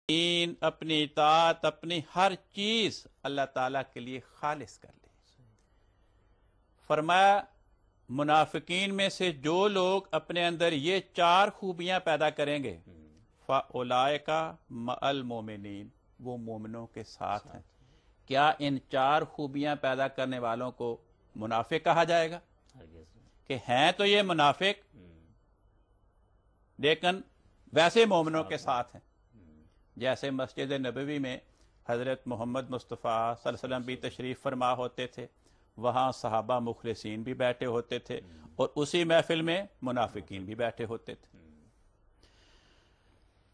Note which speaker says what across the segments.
Speaker 1: دین، اپنی اطاعت، اپنی ہر چیز اللہ تعالیٰ کے لیے خالص کر لے۔ فرمایا منافقین میں سے جو لوگ اپنے اندر یہ 4 خوبیاں پیدا کریں گے فَأُولَئِكَ مَعَ الْمُؤْمِنِينَ، وہ مومنوں کے ساتھ ہیں۔ کیا ان 4 خوبیاں پیدا کرنے والوں کو منافق کہا جائے گا؟ کہ ہیں تو یہ منافق لیکن ویسے مومنوں کے ساتھ ہیں۔ جیسے مسجد نبوی میں حضرت محمد مصطفیٰ صلی اللہ علیہ وسلم بھی تشریف فرما ہوتے تھے، وہاں صحابہ مخلصین بھی بیٹھے ہوتے تھے، اور اسی محفل میں منافقین بھی بیٹھے ہوتے تھے۔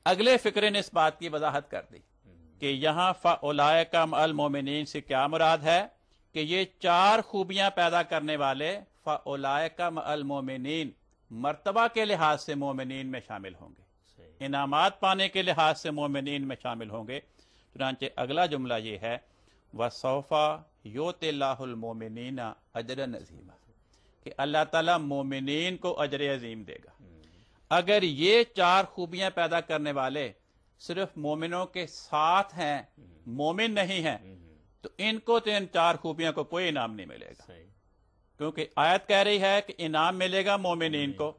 Speaker 1: اگلے فقرے نے اس بات کی وضاحت کر دی کہ یہاں فَأُولَئِكَ مَعَ الْمُؤْمِنِينَ سے کیا مراد ہے کہ یہ 4 خوبیاں پیدا کرنے والے فَأُولَئِكَ مَعَ الْمُؤْمِنِينَ مرتبہ کے لحاظ سے مومنین میں شامل ہوں گے، انعامات پانے کے لحاظ سے مومنین میں شامل ہوں گے۔ چنانچہ اگلا جملہ یہ ہے وَسَوْفَ یُؤْتِ اللَّهُ الْمُؤْمِنِينَ أَجْرًا عَظِیمًا، کہ اللہ تعالیٰ مومنین کو اجر عظیم دے گا۔ اگر یہ 4 خوبیاں پیدا کرنے والے صرف مومنوں کے ساتھ ہیں، مومن نہیں ہیں، تو ان کو تو ان 4 خوبیوں کو کوئی انعام نہیں ملے گا، کیونکہ آیت کہہ رہی ہے کہ انعام ملے گا مومنین کو،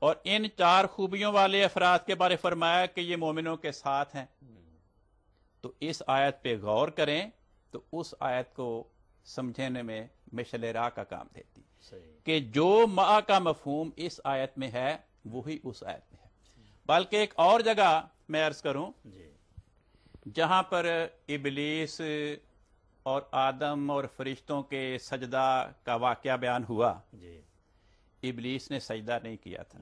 Speaker 1: اور ان 4 خوبیوں والے افراد کے بارے فرمایا کہ یہ مومنوں کے ساتھ ہیں۔ تو اس آیت پہ غور کریں تو اس آیت کو سمجھنے میں مشعل راہ کا کام دیتی کہ جو مع کا مفہوم اس آیت میں ہے وہی اس آیت میں ہے۔ بلکہ ایک اور جگہ میں عرض کروں جہاں پر ابلیس اور آدم اور فرشتوں کے سجدہ کا واقعہ بیان ہوا، ابلیس نے سجدہ نہیں کیا تھا،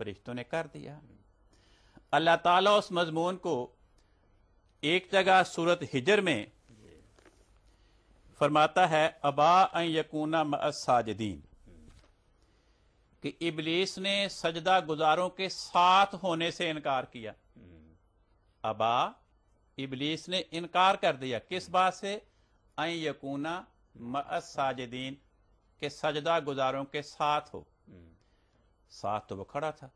Speaker 1: فرشتوں نے کر دیا۔ اللہ تعالیٰ اس مضمون کو ایک جگہ سورۃ ہجر میں فرماتا ہے ابا ان یکون مع الساجدین، کہ ابلیس نے سجدہ گزاروں کے ساتھ ہونے سے انکار کیا۔ ابا، ابلیس نے انکار کر دیا کس بات سے؟ ان یکون مع الساجدین، کہ سجدہ گزاروں کے ساتھ ہو۔ ساتھ تو وہ کھڑا تھا،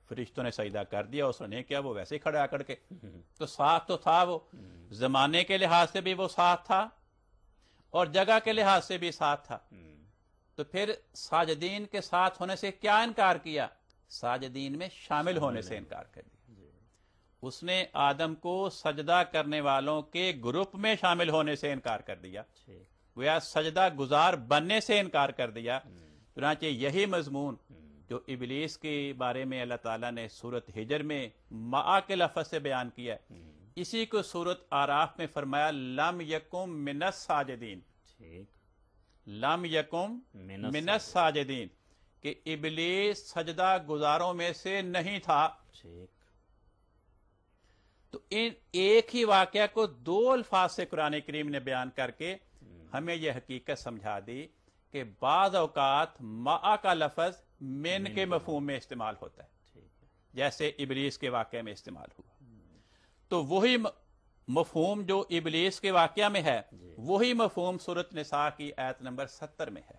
Speaker 1: فرشتوں نے سجدہ کر دیا، اس نے کیا وہ ویسے ہی کھڑا آکڑ کے، تو ساتھ تو تھا، وہ زمانے کے لحاظ سے بھی وہ ساتھ تھا اور جگہ کے لحاظ سے بھی ساتھ تھا۔ تو پھر ساجدین کے ساتھ ہونے سے کیا انکار کیا؟ ساجدین میں شامل ہونے سے انکار کر دیا۔ اس نے آدم کو سجدہ کرنے والوں کے گروپ میں شامل ہونے سے انکار کر دیا، وہ سجدہ گزار بننے سے انکار کر دیا۔ چنانچہ یہی مضمون جو ابلیس کے بارے میں اللہ تعالیٰ نے سورۃ ہجر میں مع کے لفظ سے بیان کیا، اسی کو سورۃ اعراف میں فرمایا لم یکم من الساجدین، لم یکم من الساجدین، کہ ابلیس سجدہ گزاروں میں سے نہیں تھا۔ تو ان ایک ہی واقعہ کو 2 الفاظ سے قرآن کریم نے بیان کر کے ہمیں یہ حقیقت سمجھا دی کہ بعض اوقات مع کا لفظ من کے مفہوم میں استعمال ہوتا ہے، جیسے ابلیس کے واقعے میں استعمال ہوا۔ تو وہی مفہوم جو ابلیس کے واقعہ میں ہے وہی مفہوم سورۃ نساء کی آیت نمبر 70 میں ہے۔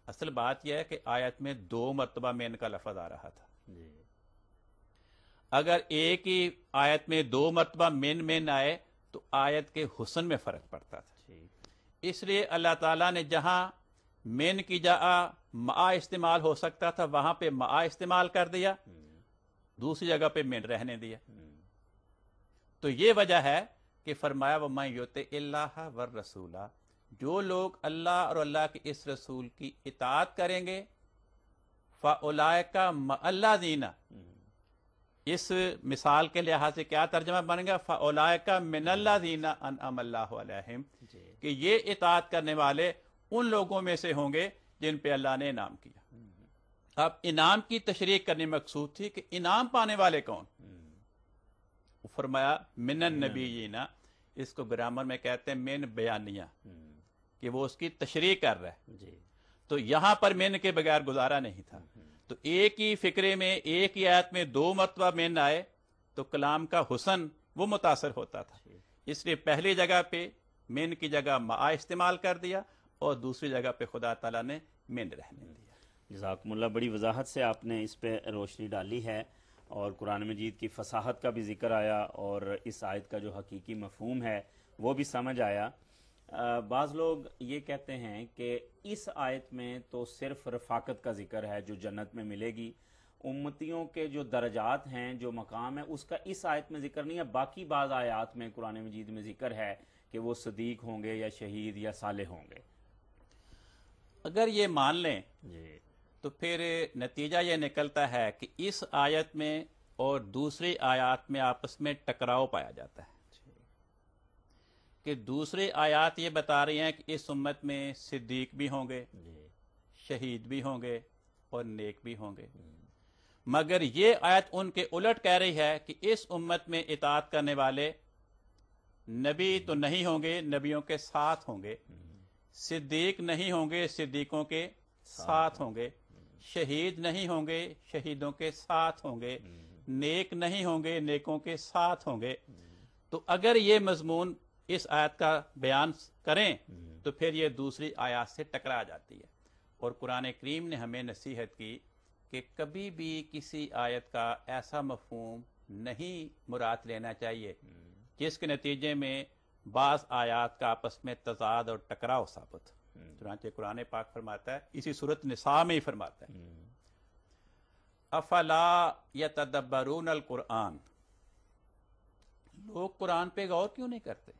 Speaker 1: اصل بات یہ ہے کہ آیت میں 2 مرتبہ من کا لفظ آ رہا تھا، اگر ایک ہی آیت میں 2 مرتبہ من آئے تو آیت کے حسن میں فرق پڑتا تھا۔ اس لیے اللہ تعالیٰ نے جہاں من کی جگہ مع استعمال ہو سکتا تھا وہاں پہ مع استعمال کر دیا، دوسری جگہ پہ من رہنے دیا۔ تو یہ وجہ ہے کہ فرمایا وَمَن یُطِعِ اللَّهَ وَالرَّسُولَ، جو لوگ اللہ اور اللہ کے اس رسول کی اطاعت کریں گے فَأُولَئِكَ مَعَ الَّذِينَ، اس مثال کے لحاظ سے کیا ترجمہ بنے گا؟ فَأُولَئِكَ مِنَ الَّذِينَ أَنْعَمَ اللَّهُ عَلَيْهِمْ، کہ یہ اطاعت کرنے والے ان لوگوں میں سے ہوں گے جن پہ اللہ نے انعام کیا۔ اب انعام کی تشریح کرنے مقصود تھی کہ انعام پانے والے کون؟ فرمایا من النبیین، اس کو گرامر میں کہتے ہیں من بیانیہ، کہ وہ اس کی تشریح کر رہا ہے۔ تو یہاں پر من کے بغیر گزارا نہیں تھا۔ تو ایک ہی فقرے میں ایک ہی آیت میں 2 مرتبہ من آئے تو کلام کا حسن وہ متاثر ہوتا تھا، اس لیے پہلی جگہ پہ من کی جگہ مع استعمال کر دیا اور دوسری جگہ پہ خدا تعالیٰ نے من رہنے دیا۔
Speaker 2: جزاکم اللہ، بڑی وضاحت سے آپ نے اس پہ روشنی ڈالی ہے۔ اور قرآن مجید کی فصاحت کا بھی ذکر آیا، اور اس آیت کا جو حقیقی مفہوم ہے وہ بھی سمجھ آیا۔ بعض لوگ یہ کہتے ہیں کہ اس آیت میں تو صرف رفاقت کا ذکر ہے جو جنت میں ملے گی، امتیوں کے جو درجات ہیں، جو مقام ہے، اس کا اس آیت میں ذکر نہیں ہے، باقی بعض آیات میں قرآن مجید میں ذکر ہے کہ وہ صدیق ہوں گے یا شہید یا صالح ہوں گے۔
Speaker 1: اگر یہ مان لیں
Speaker 2: جی
Speaker 1: تو پھر نتیجہ یہ نکلتا ہے کہ اس آیت میں اور دوسری آیات میں آپس میں ٹکراؤ پایا جاتا ہے، کہ دوسری آیات یہ بتا رہی ہیں کہ اس امت میں صدیق بھی ہوں گے، شہید بھی ہوں گے اور نیک بھی ہوں گے، مگر یہ آیت ان کے الٹ کہہ رہی ہے کہ اس امت میں اطاعت کرنے والے نبی تو نہیں ہوں گے، نبیوں کے ساتھ ہوں گے، صدیق نہیں ہوں گے، صدیقوں کے ساتھ ہوں گے، شہید نہیں ہوں گے، شہیدوں کے ساتھ ہوں گے، نیک نہیں ہوں گے، نیکوں کے ساتھ ہوں گے۔ تو اگر یہ مضمون اس آیت کا بیان کریں تو پھر یہ دوسری آیات سے ٹکرا جاتی ہے، اور قرآن کریم نے ہمیں نصیحت کی کہ کبھی بھی کسی آیت کا ایسا مفہوم نہیں مراد لینا چاہیے جس کے نتیجے میں بعض آیات کا آپس میں تضاد اور ٹکراؤ ثابت۔ چنانچہ قرآن پاک فرماتا ہے، اسی سورۃ نساء میں ہی فرماتا ہے، افلا یتدبرون القرآن، لوگ قرآن پہ غور کیوں نہیں کرتے؟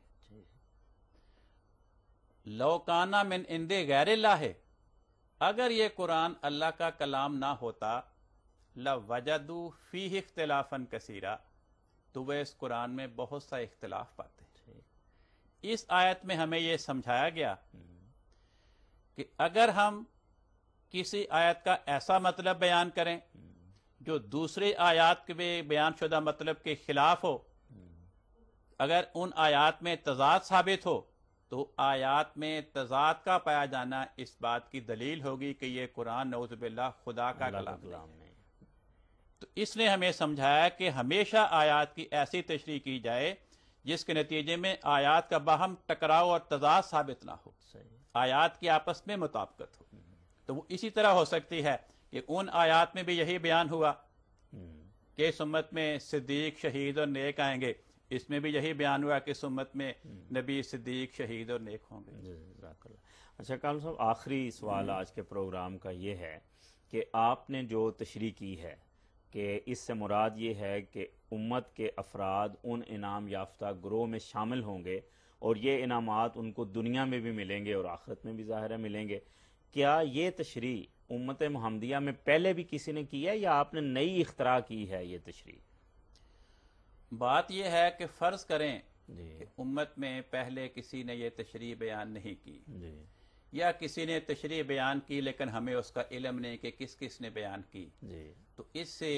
Speaker 1: لو کانا من عند غیر اللہ، اگر یہ قرآن اللہ کا کلام نہ ہوتا، لوجدوا فیہ اختلافا کثیرا، تو وہ اس قرآن میں بہت سا اختلاف پاتے۔ اس آیت میں ہمیں یہ سمجھایا گیا کہ اگر ہم کسی آیت کا ایسا مطلب بیان کریں جو دوسری آیات کے بیان شدہ مطلب کے خلاف ہو، اگر ان آیات میں تضاد ثابت ہو تو آیات میں تضاد کا پایا جانا اس بات کی دلیل ہوگی کہ یہ قرآن نعوذ باللہ خدا کا کلام نہیں۔ تو اس نے ہمیں سمجھایا کہ ہمیشہ آیات کی ایسی تشریح کی جائے جس کے نتیجے میں آیات کا باہم ٹکراؤ اور تضاد ثابت نہ ہو، آیات کی آپس میں مطابقت ہو۔ تو وہ اسی طرح ہو سکتی ہے کہ ان آیات میں بھی یہی بیان ہوا کہ اس امت میں صدیق، شہید اور نیک آئیں گے، اس میں بھی یہی بیان ہوا کہ اس امت میں نبی، صدیق، شہید اور نیک ہوں گے۔
Speaker 2: اچھا کامل صاحب، آخری سوال آج کے پروگرام کا یہ ہے کہ آپ نے جو تشریح کی ہے کہ اس سے مراد یہ ہے کہ امت کے افراد ان انعام یافتہ گروہ میں شامل ہوں گے، اور یہ انعامات ان کو دنیا میں بھی ملیں گے اور آخرت میں بھی ظاہر ہے ملیں گے۔ کیا یہ تشریح امت محمدیہ میں پہلے بھی کسی نے کی ہے یا آپ نے نئی اختراع کی ہے یہ تشریح؟
Speaker 1: بات یہ ہے کہ فرض کریں کہ امت میں پہلے کسی نے یہ تشریح بیان نہیں کی، یا کسی نے تشریح بیان کی لیکن ہمیں اس کا علم نہیں کہ کس کس نے بیان کی، تو اس سے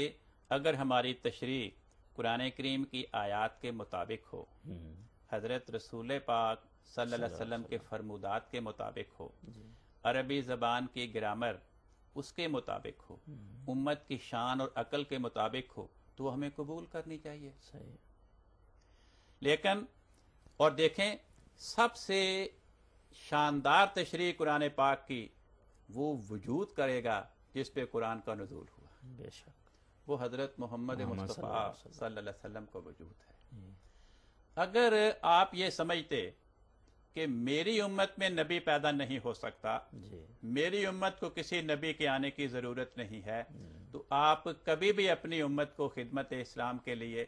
Speaker 1: اگر ہماری تشریح قرآن کریم کی آیات کے مطابق ہو، حضرت رسول پاک صلی اللہ علیہ وسلم کے فرمودات کے مطابق ہو، عربی زبان کی گرامر اس کے مطابق ہو، امت کی شان اور عقل کے مطابق ہو، تو وہ ہمیں قبول کرنی چاہیے۔ لیکن اور دیکھیں، سب سے شاندار تشریح قرآن پاک کی وہ وجود کرے گا جس پہ قرآن کا نزول ہوا،
Speaker 2: بے شک
Speaker 1: وہ حضرت محمد مصطفیٰ صلی اللہ علیہ وسلم کو وجود ہے۔ اگر آپ یہ سمجھتے کہ میری امت میں نبی پیدا نہیں ہو سکتا، میری امت کو کسی نبی کے آنے کی ضرورت نہیں ہے، تو آپ کبھی بھی اپنی امت کو خدمت اسلام کے لیے